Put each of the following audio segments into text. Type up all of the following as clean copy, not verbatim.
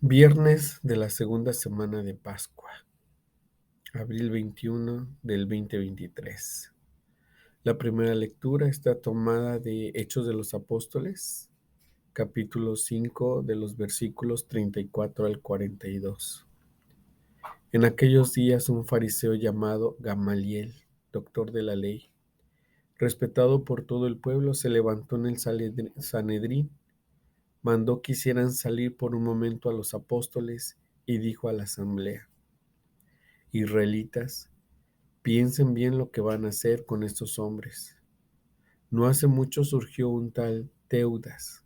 Viernes de la segunda semana de Pascua, abril 21 del 2023. La primera lectura está tomada de Hechos de los Apóstoles, capítulo 5 de los versículos 34 al 42. En aquellos días un fariseo llamado Gamaliel, doctor de la ley, respetado por todo el pueblo, se levantó en el Sanedrín, mandó que hicieran salir por un momento a los apóstoles y dijo a la asamblea: Israelitas, piensen bien lo que van a hacer con estos hombres. No hace mucho surgió un tal Teudas,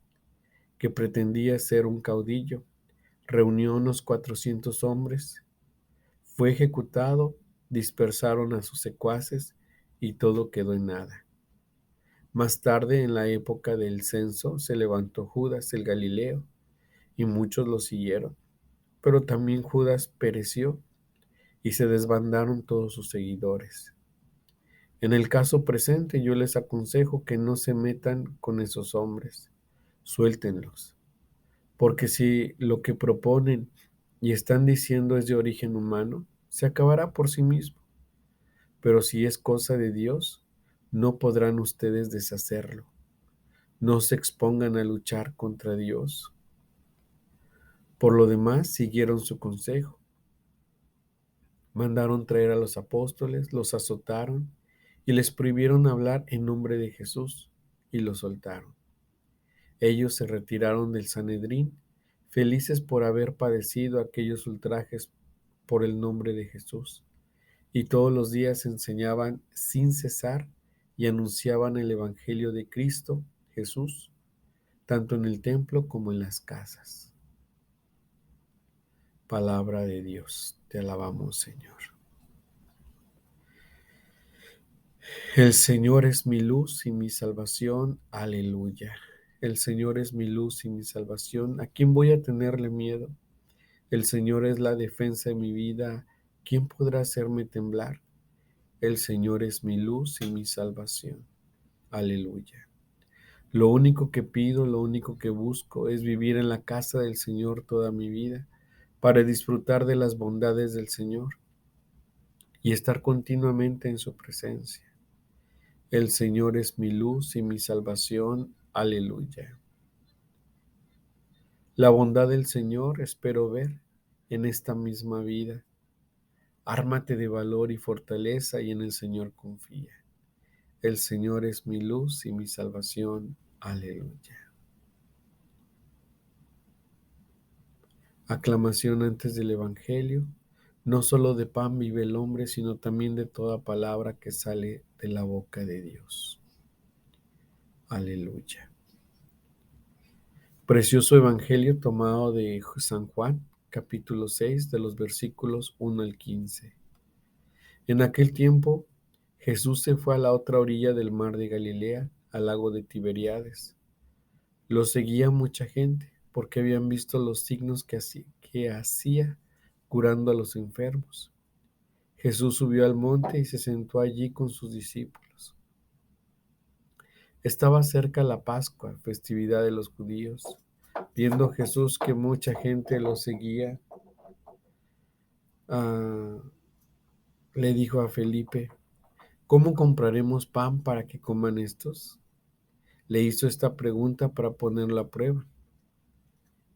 que pretendía ser un caudillo. Reunió unos 400 hombres, fue ejecutado, dispersaron a sus secuaces y todo quedó en nada. Más tarde, en la época del censo, se levantó Judas el Galileo y muchos lo siguieron, pero también Judas pereció y se desbandaron todos sus seguidores. En el caso presente, yo les aconsejo que no se metan con esos hombres, suéltenlos, porque si lo que proponen y están diciendo es de origen humano, se acabará por sí mismo, pero si es cosa de Dios, no podrán ustedes deshacerlo. No se expongan a luchar contra Dios. Por lo demás, siguieron su consejo. Mandaron traer a los apóstoles, los azotaron y les prohibieron hablar en nombre de Jesús, y los soltaron. Ellos se retiraron del Sanedrín, felices por haber padecido aquellos ultrajes por el nombre de Jesús, y todos los días enseñaban sin cesar y anunciaban el Evangelio de Cristo Jesús, tanto en el templo como en las casas. Palabra de Dios, te alabamos, Señor. El Señor es mi luz y mi salvación, aleluya. El Señor es mi luz y mi salvación, ¿a quién voy a tenerle miedo? El Señor es la defensa de mi vida, ¿quién podrá hacerme temblar? El Señor es mi luz y mi salvación, aleluya. Lo único que pido, lo único que busco es vivir en la casa del Señor toda mi vida, para disfrutar de las bondades del Señor y estar continuamente en su presencia. El Señor es mi luz y mi salvación, aleluya. La bondad del Señor espero ver en esta misma vida. Ármate de valor y fortaleza y en el Señor confía. El Señor es mi luz y mi salvación, aleluya. Aclamación antes del Evangelio. No solo de pan vive el hombre, sino también de toda palabra que sale de la boca de Dios. Aleluya. Precioso Evangelio tomado de San Juan, capítulo 6, de los versículos 1 al 15. En aquel tiempo, Jesús se fue a la otra orilla del mar de Galilea, al lago de Tiberíades. Lo seguía mucha gente, porque habían visto los signos que hacía curando a los enfermos. Jesús subió al monte y se sentó allí con sus discípulos. Estaba cerca la Pascua, festividad de los judíos. Viendo Jesús que mucha gente lo seguía, ah, le dijo a Felipe: ¿cómo compraremos pan para que coman estos? Le hizo esta pregunta para ponerlo a prueba.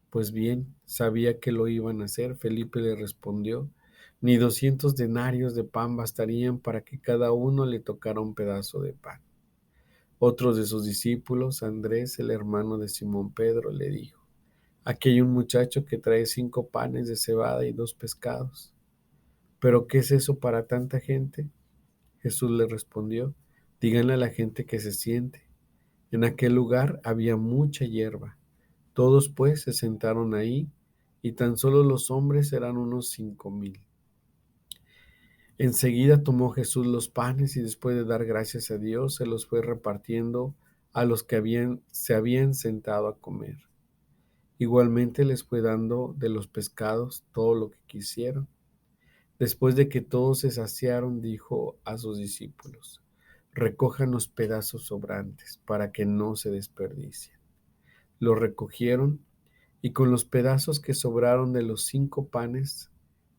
Pues bien, sabía que lo iban a hacer. Felipe le respondió: ni 200 denarios de pan bastarían para que cada uno le tocara un pedazo de pan. Otro de sus discípulos, Andrés, el hermano de Simón Pedro, le dijo: aquí hay un muchacho que trae 5 panes de cebada y 2 pescados. ¿Pero qué es eso para tanta gente? Jesús le respondió: díganle a la gente que se siente. En aquel lugar había mucha hierba. Todos pues se sentaron ahí, y tan solo los hombres eran unos 5,000. Enseguida tomó Jesús los panes y después de dar gracias a Dios, se los fue repartiendo a los que se habían sentado a comer. Igualmente les fue dando de los pescados todo lo que quisieron. Después de que todos se saciaron, dijo a sus discípulos: recojan los pedazos sobrantes para que no se desperdicien. Los recogieron y con los pedazos que sobraron de los 5 panes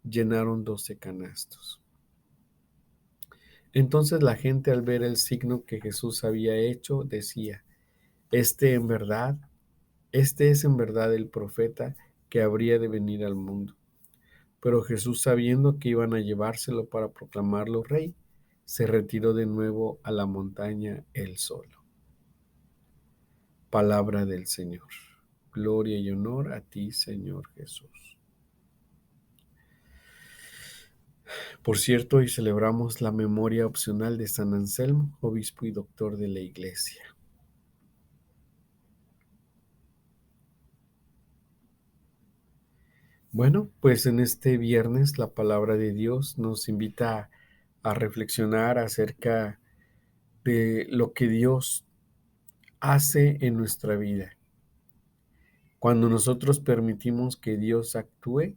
llenaron 12 canastos. Entonces la gente, al ver el signo que Jesús había hecho, decía: Este en verdad, este es en verdad el profeta que habría de venir al mundo. Pero Jesús, sabiendo que iban a llevárselo para proclamarlo rey, se retiró de nuevo a la montaña él solo. Palabra del Señor. Gloria y honor a ti, Señor Jesús. Por cierto, hoy celebramos la memoria opcional de San Anselmo, obispo y doctor de la Iglesia. Bueno, pues en este viernes la palabra de Dios nos invita a reflexionar acerca de lo que Dios hace en nuestra vida. Cuando nosotros permitimos que Dios actúe,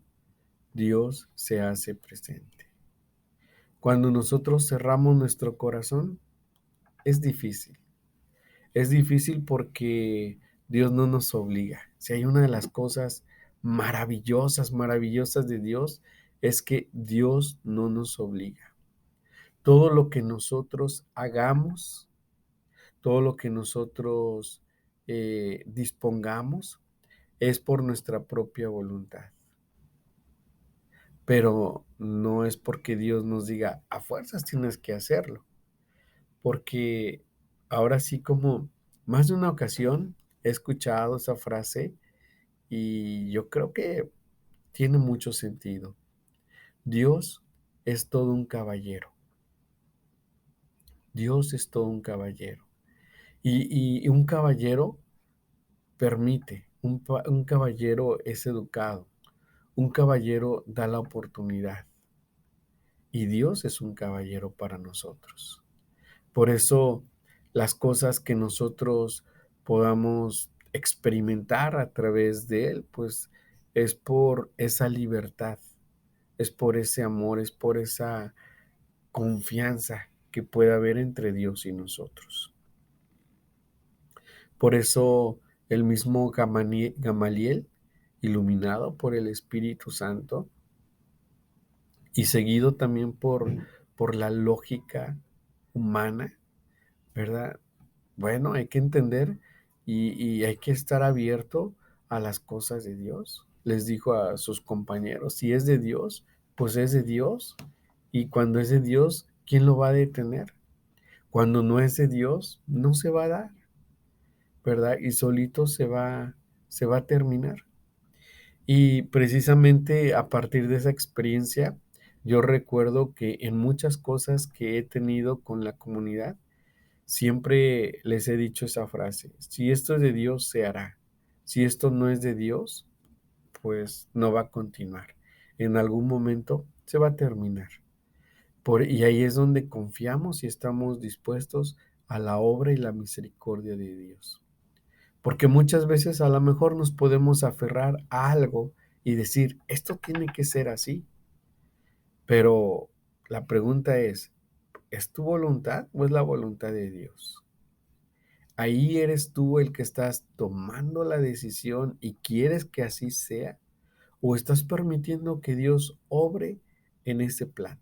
Dios se hace presente. Cuando nosotros cerramos nuestro corazón, es difícil. Es difícil porque Dios no nos obliga. Si hay una de las cosas maravillosas, maravillosas de Dios, es que Dios no nos obliga. Todo lo que nosotros hagamos, todo lo que nosotros dispongamos, es por nuestra propia voluntad. Pero no es porque Dios nos diga, a fuerzas tienes que hacerlo. Porque ahora sí, como más de una ocasión he escuchado esa frase y yo creo que tiene mucho sentido. Dios es todo un caballero. Dios es todo un caballero. Y un caballero permite, un caballero es educado, un caballero da la oportunidad. Y Dios es un caballero para nosotros. Por eso las cosas que nosotros podamos experimentar a través de Él, pues es por esa libertad, es por ese amor, es por esa confianza que puede haber entre Dios y nosotros. Por eso el mismo Gamaliel, iluminado por el Espíritu Santo y seguido también por la lógica humana, ¿verdad? Bueno, hay que entender y hay que estar abierto a las cosas de Dios. Les dijo a sus compañeros, si es de Dios, pues es de Dios. Y cuando es de Dios, ¿quién lo va a detener? Cuando no es de Dios, no se va a dar, ¿verdad? Y solito se va a terminar. Y precisamente a partir de esa experiencia, yo recuerdo que en muchas cosas que he tenido con la comunidad, siempre les he dicho esa frase: si esto es de Dios, se hará. Si esto no es de Dios, pues no va a continuar. En algún momento se va a terminar. Y ahí es donde confiamos y estamos dispuestos a la obra y la misericordia de Dios. Porque muchas veces a lo mejor nos podemos aferrar a algo y decir, esto tiene que ser así. Pero la pregunta ¿es tu voluntad o es la voluntad de Dios? Ahí eres tú el que estás tomando la decisión y quieres que así sea, o estás permitiendo que Dios obre en ese plan.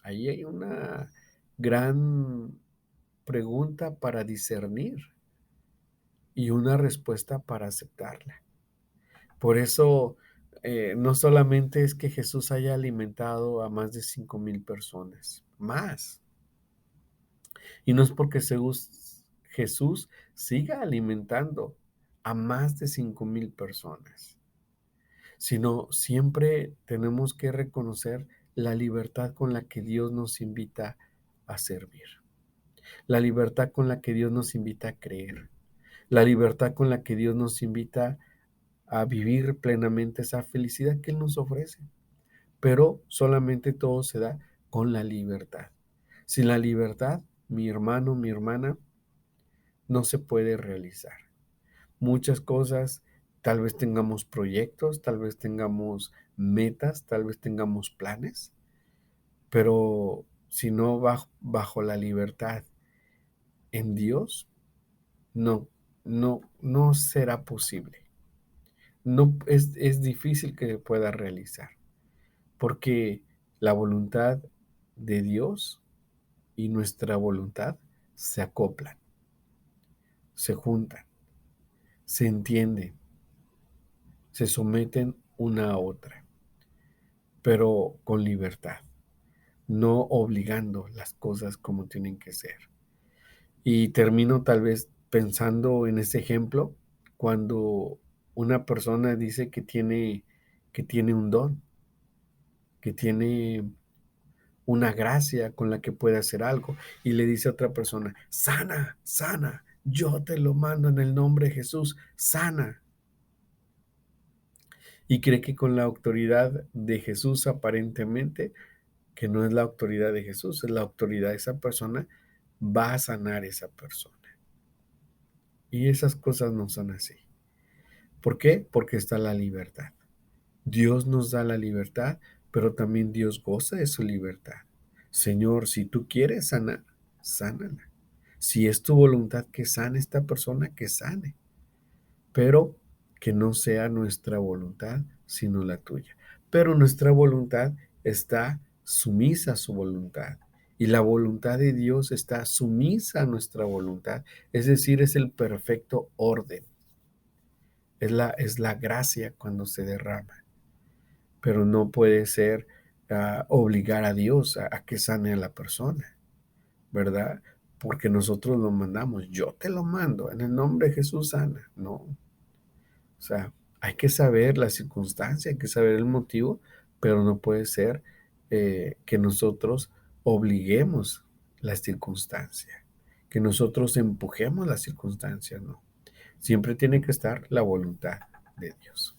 Ahí hay una gran pregunta para discernir y una respuesta para aceptarla. Por eso, no solamente es que Jesús haya alimentado a más de 5,000 personas, más. Y no es porque Jesús siga alimentando a más de 5,000 personas, sino siempre tenemos que reconocer la libertad con la que Dios nos invita a servir, la libertad con la que Dios nos invita a creer, la libertad con la que Dios nos invita a vivir plenamente esa felicidad que Él nos ofrece. Pero solamente todo se da con la libertad. Sin la libertad, mi hermano, mi hermana, no se puede realizar. Muchas cosas, tal vez tengamos proyectos, tal vez tengamos metas, tal vez tengamos planes, pero si no bajo la libertad en Dios, no será posible. no es difícil que pueda realizar, porque la voluntad de Dios y nuestra voluntad se acoplan, se juntan, se entienden, se someten una a otra, pero con libertad, no obligando las cosas como tienen que ser. Y termino tal vez pensando en ese ejemplo cuando una persona dice que tiene un don, que tiene una gracia con la que puede hacer algo y le dice a otra persona, sana, sana, yo te lo mando en el nombre de Jesús, sana. Y cree que con la autoridad de Jesús aparentemente, que no es la autoridad de Jesús, es la autoridad de esa persona, va a sanar esa persona. Y esas cosas no son así. ¿Por qué? Porque está la libertad. Dios nos da la libertad, pero también Dios goza de su libertad. Señor, si tú quieres sanar, sánala. Si es tu voluntad que sane esta persona, que sane. Pero que no sea nuestra voluntad, sino la tuya. Pero nuestra voluntad está sumisa a su voluntad. Y la voluntad de Dios está sumisa a nuestra voluntad. Es decir, es el perfecto orden. Es la gracia cuando se derrama. Pero no puede ser obligar a Dios a que sane a la persona, ¿verdad? Porque nosotros lo mandamos. Yo te lo mando. En el nombre de Jesús sana. No. O sea, hay que saber la circunstancia, hay que saber el motivo, pero no puede ser que nosotros obliguemos la circunstancia, que nosotros empujemos la circunstancia, no. Siempre tiene que estar la voluntad de Dios.